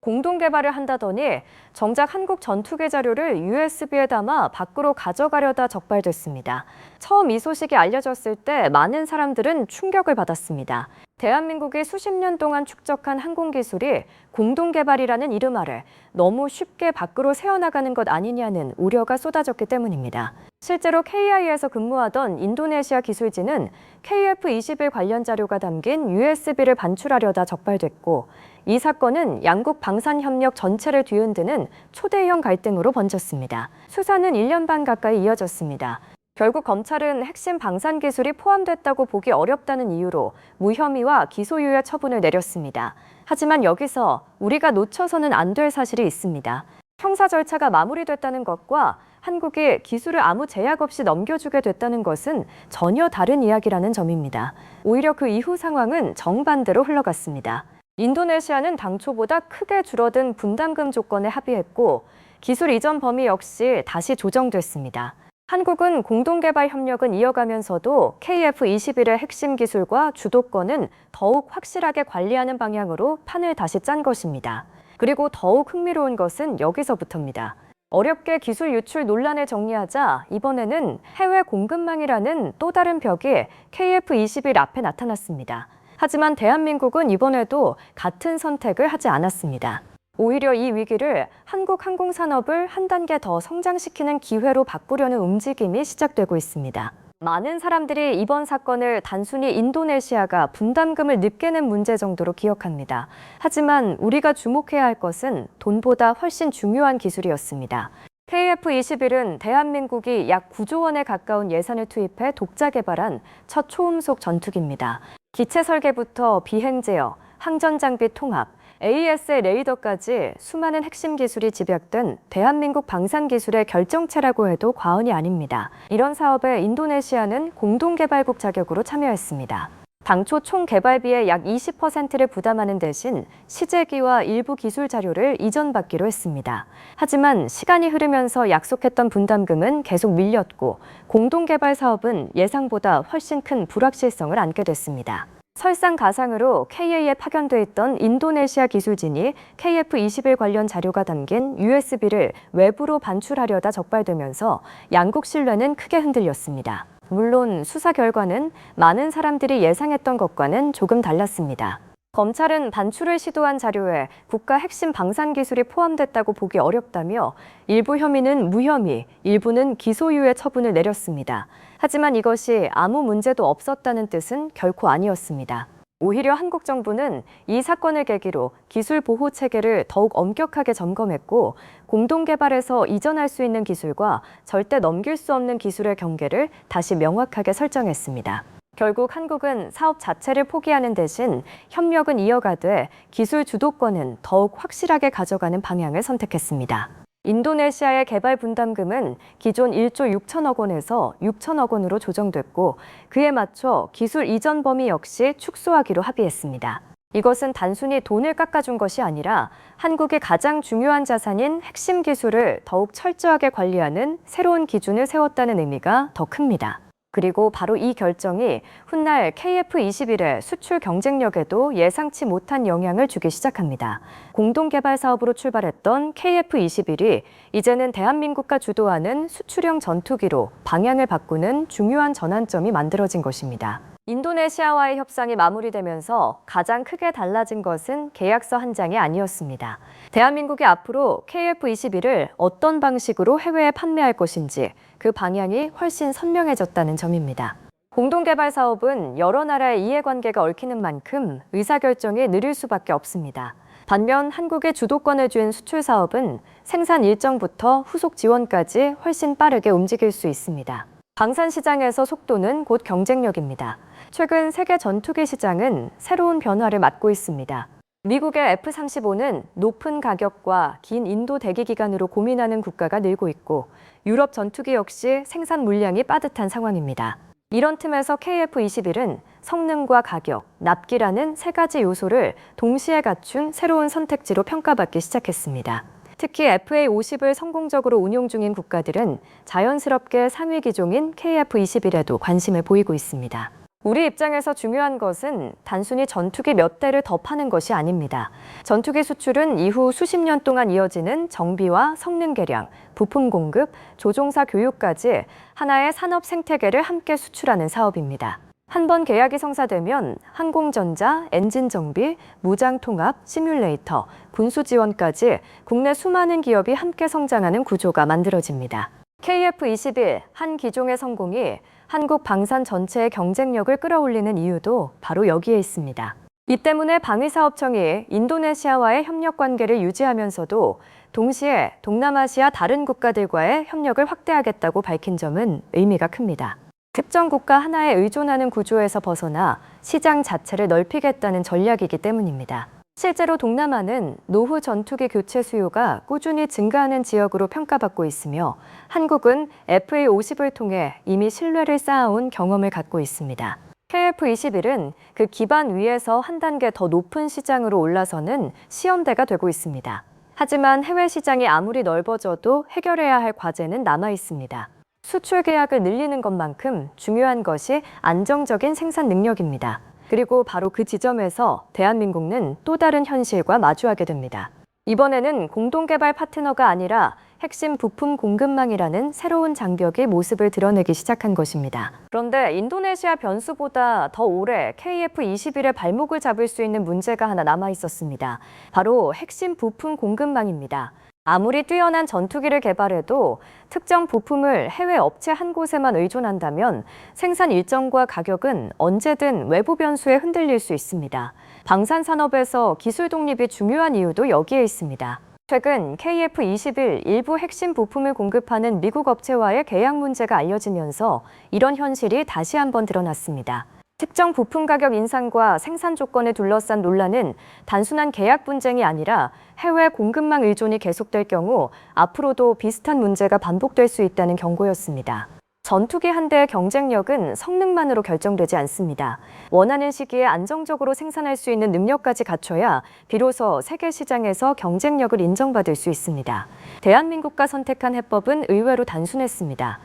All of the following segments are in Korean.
공동 개발을 한다더니 정작 한국 전투기 자료를 USB에 담아 밖으로 가져가려다 적발됐습니다. 처음 이 소식이 알려졌을 때 많은 사람들은 충격을 받았습니다. 대한민국이 수십 년 동안 축적한 항공기술이 공동 개발이라는 이름 아래 너무 쉽게 밖으로 새어나가는 것 아니냐는 우려가 쏟아졌기 때문입니다. 실제로 KI에서 근무하던 인도네시아 기술진은 KF-21 관련 자료가 담긴 USB를 반출하려다 적발됐고, 이 사건은 양국 방산협력 전체를 뒤흔드는 초대형 갈등으로 번졌습니다. 수사는 1년 반 가까이 이어졌습니다. 결국 검찰은 핵심 방산 기술이 포함됐다고 보기 어렵다는 이유로 무혐의와 기소유예 처분을 내렸습니다. 하지만 여기서 우리가 놓쳐서는 안 될 사실이 있습니다. 형사 절차가 마무리됐다는 것과 한국이 기술을 아무 제약 없이 넘겨주게 됐다는 것은 전혀 다른 이야기라는 점입니다. 오히려 그 이후 상황은 정반대로 흘러갔습니다. 인도네시아는 당초보다 크게 줄어든 분담금 조건에 합의했고, 기술 이전 범위 역시 다시 조정됐습니다. 한국은 공동개발 협력은 이어가면서도 KF-21의 핵심 기술과 주도권은 더욱 확실하게 관리하는 방향으로 판을 다시 짠 것입니다. 그리고 더욱 흥미로운 것은 여기서부터입니다. 어렵게 기술 유출 논란을 정리하자 이번에는 해외 공급망이라는 또 다른 벽이 KF-21 앞에 나타났습니다. 하지만 대한민국은 이번에도 같은 선택을 하지 않았습니다. 오히려 이 위기를 한국 항공산업을 한 단계 더 성장시키는 기회로 바꾸려는 움직임이 시작되고 있습니다. 많은 사람들이 이번 사건을 단순히 인도네시아가 분담금을 늦게 낸 문제 정도로 기억합니다. 하지만 우리가 주목해야 할 것은 돈보다 훨씬 중요한 기술이었습니다. KF-21은 대한민국이 약 9조 원에 가까운 예산을 투입해 독자 개발한 첫 초음속 전투기입니다. 기체 설계부터 비행 제어, 항전 장비 통합, AES의 레이더까지 수많은 핵심 기술이 집약된 대한민국 방산 기술의 결정체라고 해도 과언이 아닙니다. 이런 사업에 인도네시아는 공동개발국 자격으로 참여했습니다. 당초 총 개발비의 약 20%를 부담하는 대신 시제기와 일부 기술 자료를 이전받기로 했습니다. 하지만 시간이 흐르면서 약속했던 분담금은 계속 밀렸고, 공동개발 사업은 예상보다 훨씬 큰 불확실성을 안게 됐습니다. 설상가상으로 KA에 파견돼 있던 인도네시아 기술진이 KF-21 관련 자료가 담긴 USB를 외부로 반출하려다 적발되면서 양국 신뢰는 크게 흔들렸습니다. 물론 수사 결과는 많은 사람들이 예상했던 것과는 조금 달랐습니다. 검찰은 반출을 시도한 자료에 국가 핵심 방산 기술이 포함됐다고 보기 어렵다며 일부 혐의는 무혐의, 일부는 기소유예 처분을 내렸습니다. 하지만 이것이 아무 문제도 없었다는 뜻은 결코 아니었습니다. 오히려 한국 정부는 이 사건을 계기로 기술 보호 체계를 더욱 엄격하게 점검했고, 공동개발에서 이전할 수 있는 기술과 절대 넘길 수 없는 기술의 경계를 다시 명확하게 설정했습니다. 결국 한국은 사업 자체를 포기하는 대신 협력은 이어가되 기술 주도권은 더욱 확실하게 가져가는 방향을 선택했습니다. 인도네시아의 개발 분담금은 기존 1조 6천억 원에서 6천억 원으로 조정됐고, 그에 맞춰 기술 이전 범위 역시 축소하기로 합의했습니다. 이것은 단순히 돈을 깎아준 것이 아니라 한국의 가장 중요한 자산인 핵심 기술을 더욱 철저하게 관리하는 새로운 기준을 세웠다는 의미가 더 큽니다. 그리고 바로 이 결정이 훗날 KF-21의 수출 경쟁력에도 예상치 못한 영향을 주기 시작합니다. 공동개발 사업으로 출발했던 KF-21이 이제는 대한민국과 주도하는 수출형 전투기로 방향을 바꾸는 중요한 전환점이 만들어진 것입니다. 인도네시아와의 협상이 마무리되면서 가장 크게 달라진 것은 계약서 한 장이 아니었습니다. 대한민국이 앞으로 KF-21을 어떤 방식으로 해외에 판매할 것인지 그 방향이 훨씬 선명해졌다는 점입니다. 공동개발 사업은 여러 나라의 이해관계가 얽히는 만큼 의사결정이 느릴 수밖에 없습니다. 반면 한국의 주도권을 쥔 수출 사업은 생산 일정부터 후속 지원까지 훨씬 빠르게 움직일 수 있습니다. 방산 시장에서 속도는 곧 경쟁력입니다. 최근 세계 전투기 시장은 새로운 변화를 맞고 있습니다. 미국의 F-35는 높은 가격과 긴 인도 대기 기간으로 고민하는 국가가 늘고 있고, 유럽 전투기 역시 생산 물량이 빠듯한 상황입니다. 이런 틈에서 KF-21은 성능과 가격, 납기라는 세 가지 요소를 동시에 갖춘 새로운 선택지로 평가받기 시작했습니다. 특히 FA-50을 성공적으로 운용 중인 국가들은 자연스럽게 상위 기종인 KF-21에도 관심을 보이고 있습니다. 우리 입장에서 중요한 것은 단순히 전투기 몇 대를 더 파는 것이 아닙니다. 전투기 수출은 이후 수십 년 동안 이어지는 정비와 성능 개량, 부품 공급, 조종사 교육까지 하나의 산업 생태계를 함께 수출하는 사업입니다. 한 번 계약이 성사되면 항공전자, 엔진 정비, 무장 통합, 시뮬레이터, 군수 지원까지 국내 수많은 기업이 함께 성장하는 구조가 만들어집니다. KF-21 한 기종의 성공이 한국 방산 전체의 경쟁력을 끌어올리는 이유도 바로 여기에 있습니다. 이 때문에 방위사업청이 인도네시아와의 협력 관계를 유지하면서도 동시에 동남아시아 다른 국가들과의 협력을 확대하겠다고 밝힌 점은 의미가 큽니다. 특정 국가 하나에 의존하는 구조에서 벗어나 시장 자체를 넓히겠다는 전략이기 때문입니다. 실제로 동남아는 노후 전투기 교체 수요가 꾸준히 증가하는 지역으로 평가받고 있으며 한국은 FA-50을 통해 이미 신뢰를 쌓아온 경험을 갖고 있습니다. KF-21은 그 기반 위에서 한 단계 더 높은 시장으로 올라서는 시험대가 되고 있습니다. 하지만 해외 시장이 아무리 넓어져도 해결해야 할 과제는 남아 있습니다. 수출 계약을 늘리는 것만큼 중요한 것이 안정적인 생산 능력입니다. 그리고 바로 그 지점에서 대한민국은 또 다른 현실과 마주하게 됩니다. 이번에는 공동개발 파트너가 아니라 핵심 부품 공급망이라는 새로운 장벽이 모습을 드러내기 시작한 것입니다. 그런데 인도네시아 변수보다 더 오래 KF-21의 발목을 잡을 수 있는 문제가 하나 남아 있었습니다. 바로 핵심 부품 공급망입니다. 아무리 뛰어난 전투기를 개발해도 특정 부품을 해외 업체 한 곳에만 의존한다면 생산 일정과 가격은 언제든 외부 변수에 흔들릴 수 있습니다. 방산 산업에서 기술 독립이 중요한 이유도 여기에 있습니다. 최근 KF-21 일부 핵심 부품을 공급하는 미국 업체와의 계약 문제가 알려지면서 이런 현실이 다시 한번 드러났습니다. 특정 부품 가격 인상과 생산 조건을 둘러싼 논란은 단순한 계약 분쟁이 아니라 해외 공급망 의존이 계속될 경우 앞으로도 비슷한 문제가 반복될 수 있다는 경고였습니다. 전투기 한 대의 경쟁력은 성능만으로 결정되지 않습니다. 원하는 시기에 안정적으로 생산할 수 있는 능력까지 갖춰야 비로소 세계 시장에서 경쟁력을 인정받을 수 있습니다. 대한민국가 선택한 해법은 의외로 단순했습니다.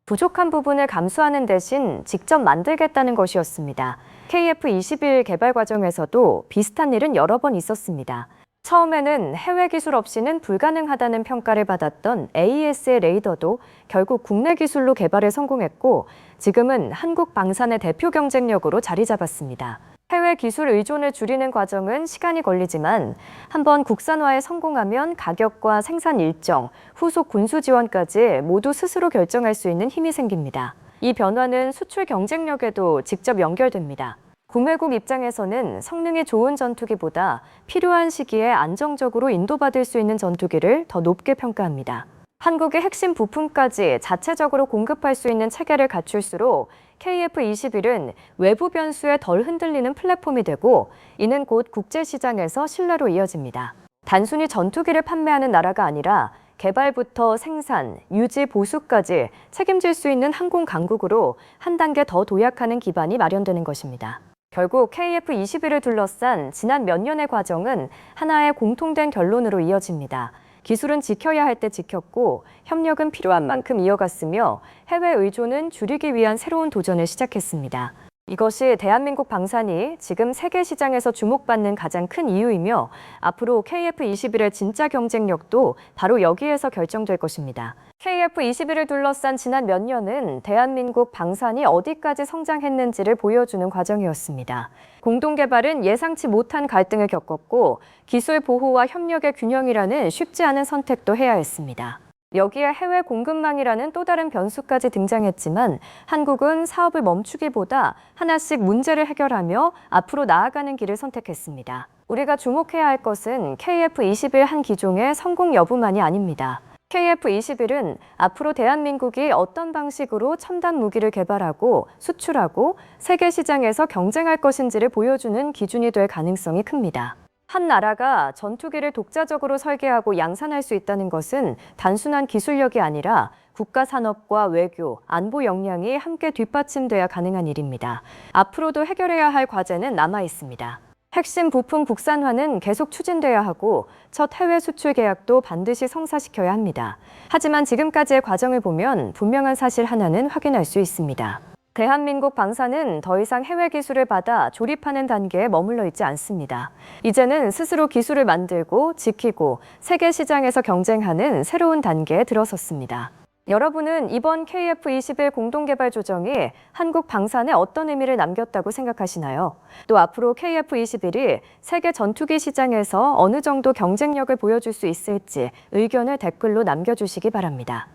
부족한 부분을 감수하는 대신 직접 만들겠다는 것이었습니다. KF-21 개발 과정에서도 비슷한 일은 여러 번 있었습니다. 처음에는 해외 기술 없이는 불가능하다는 평가를 받았던 AES의 레이더도 결국 국내 기술로 개발에 성공했고 지금은 한국 방산의 대표 경쟁력으로 자리 잡았습니다. 해외 기술 의존을 줄이는 과정은 시간이 걸리지만 한번 국산화에 성공하면 가격과 생산 일정, 후속 군수 지원까지 모두 스스로 결정할 수 있는 힘이 생깁니다. 이 변화는 수출 경쟁력에도 직접 연결됩니다. 구매국 입장에서는 성능이 좋은 전투기보다 필요한 시기에 안정적으로 인도받을 수 있는 전투기를 더 높게 평가합니다. 한국의 핵심 부품까지 자체적으로 공급할 수 있는 체계를 갖출수록 KF-21은 외부 변수에 덜 흔들리는 플랫폼이 되고 이는 곧 국제시장에서 신뢰로 이어집니다. 단순히 전투기를 판매하는 나라가 아니라 개발부터 생산, 유지, 보수까지 책임질 수 있는 항공 강국으로 한 단계 더 도약하는 기반이 마련되는 것입니다. 결국 KF-21을 둘러싼 지난 몇 년의 과정은 하나의 공통된 결론으로 이어집니다. 기술은 지켜야 할 때 지켰고 협력은 필요한 만큼 이어갔으며 해외 의존은 줄이기 위한 새로운 도전을 시작했습니다. 이것이 대한민국 방산이 지금 세계 시장에서 주목받는 가장 큰 이유이며 앞으로 KF-21의 진짜 경쟁력도 바로 여기에서 결정될 것입니다. KF-21을 둘러싼 지난 몇 년은 대한민국 방산이 어디까지 성장했는지를 보여주는 과정이었습니다. 공동개발은 예상치 못한 갈등을 겪었고 기술 보호와 협력의 균형이라는 쉽지 않은 선택도 해야 했습니다. 여기에 해외 공급망이라는 또 다른 변수까지 등장했지만 한국은 사업을 멈추기보다 하나씩 문제를 해결하며 앞으로 나아가는 길을 선택했습니다. 우리가 주목해야 할 것은 KF-21 한 기종의 성공 여부만이 아닙니다. KF-21은 앞으로 대한민국이 어떤 방식으로 첨단 무기를 개발하고 수출하고 세계 시장에서 경쟁할 것인지를 보여주는 기준이 될 가능성이 큽니다. 한 나라가 전투기를 독자적으로 설계하고 양산할 수 있다는 것은 단순한 기술력이 아니라 국가 산업과 외교, 안보 역량이 함께 뒷받침돼야 가능한 일입니다. 앞으로도 해결해야 할 과제는 남아 있습니다. 핵심 부품 국산화는 계속 추진돼야 하고 첫 해외 수출 계약도 반드시 성사시켜야 합니다. 하지만 지금까지의 과정을 보면 분명한 사실 하나는 확인할 수 있습니다. 대한민국 방사는 더 이상 해외 기술을 받아 조립하는 단계에 머물러 있지 않습니다. 이제는 스스로 기술을 만들고 지키고 세계 시장에서 경쟁하는 새로운 단계에 들어섰습니다. 여러분은 이번 KF21 공동개발 조정이 한국 방산에 어떤 의미를 남겼다고 생각하시나요? 또 앞으로 KF21이 세계 전투기 시장에서 어느 정도 경쟁력을 보여줄 수 있을지 의견을 댓글로 남겨주시기 바랍니다.